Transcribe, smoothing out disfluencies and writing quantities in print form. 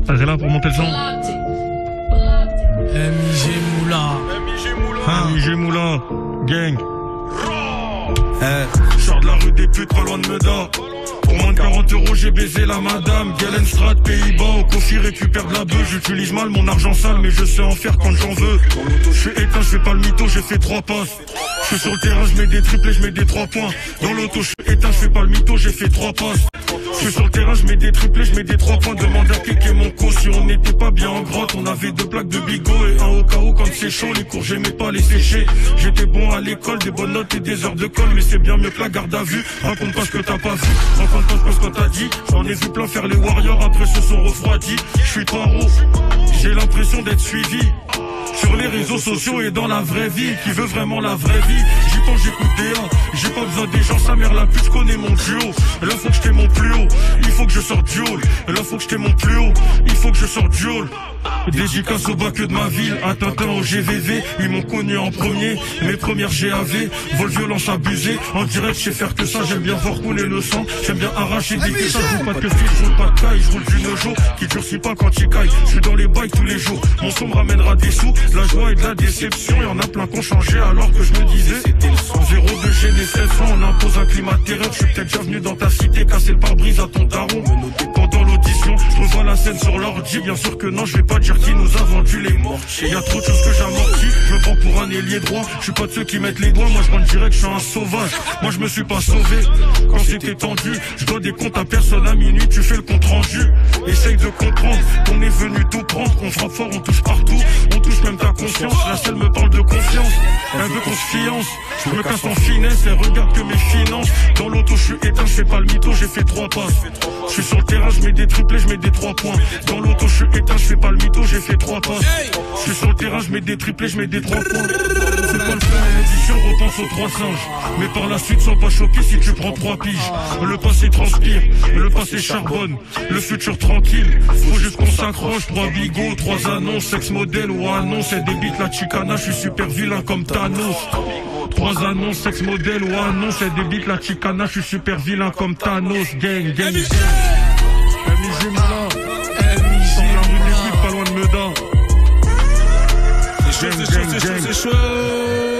T'es là pour monter le son? MIG Moula. MIG Moula. Gang. Je sors de la rue des putes, pas loin de Meda. Pour moins de 40 euros, j'ai baisé la madame. Galenstrad, Pays-Bas, au Kofi, récupère de la bœuf. J'utilise mal mon argent sale, mais je sais en faire quand j'en veux. Je suis éteint, je fais pas le mytho, j'ai fait 3 passes. Je suis sur le terrain, je mets des triples et je mets des 3 points. Dans l'auto, je suis éteint, je fais pas le mytho, j'ai fait 3 passes. Je suis sur le terrain, je mets des triples et je mets des 3 points. Demande à Kéké mon co, si on n'était pas bien en grotte. On avait 2 plaques de bigot et un au cas où quand c'est chaud. Les cours, j'aimais pas les sécher. J'étais bon à l'école, des bonnes notes et des heures de colle. Mais c'est bien mieux que la garde à vue. Raconte pas ce que t'as pas vu, raconte pas ce que t'as dit. J'en ai vu plein faire les warriors, après se sont refroidis. Je suis paro, j'ai l'impression d'être suivi sur les réseaux sociaux et dans la vraie vie. Qui veut vraiment la vraie vie? J'y pense, j'écoute DA. J'ai pas besoin des gens, sa mère la pute, je connais mon duo. Là faut que je t'ai mon plus haut, il faut que je sorte du hall. Là faut que je t'ai mon plus haut, il faut que je sorte du hall. Dédicace au bas que de ma ville, à Tintin au GVV. Ils m'ont connu en premier, mes premières GAV. Vol violence abusée, en direct je sais faire que ça. J'aime bien voir couler le sang, j'aime bien arracher des caisses. Je roule pas de fil, je roule pas de caille, je roule du Nojo qui durcit pas quand il caille. Je suis dans les bails tous les jours, mon son me ramènera des sous. De la joie et de la déception, y'en a plein qui ont changé alors que je me disais c'était le sang. 0 de gêne et 700, on impose un climat de terreur. Je suis peut-être déjà venu dans ta cité, casser le pare-brise à ton daron. Pendant l'audition, je revois la scène sur l'ordi. Bien sûr que non, je vais pas dire qui nous a vendu les mortiers. Y'a trop de choses que j'amortis, je me prends pour un ailier droit. Je suis pas de ceux qui mettent les doigts, moi je prends direct, je suis un sauvage. Moi je me suis pas sauvé quand c'était tendu. Je dois des comptes à personne à minuit, tu fais le compte rendu. Essaye de comprendre qu'on est venu tout prendre, qu'on frappe fort, on touche partout, on touche même ta conscience. La seule me parle de confiance, elle veut qu'on se fiance. Je me casse en finesse, elle regarde que mes finances. Dans l'auto je suis éteint, je fais pas le mytho, j'ai fait 3 passes. Je suis sur le terrain, je mets des triplés, je mets des 3 points. Dans l'auto je suis éteint, je fais pas le mytho, j'ai fait 3 passes. Je suis sur le terrain, je mets des triplés, je mets des 3 points. C'est pas le faire en édition, repense aux 3 singes. Mais par la suite, sois pas choqué si tu prends 3 piges. Le passé transpire, le passé charbonne, le futur tranquille. Faut juste qu'on s'accroche, 3 bigots, 3 annonces, sexe modèle ou annonce. Elle débite la chicana, je suis super vilain comme Thanos. 3 annonces, sexe modèle ou annonce. Elle débite la chicana, je suis super vilain comme Thanos. Gang, gang, gang. MIG Moula. Sans la rue des putes, pas loin de Meda. C'est chaud, c'est chaud, c'est chaud, c'est chaud.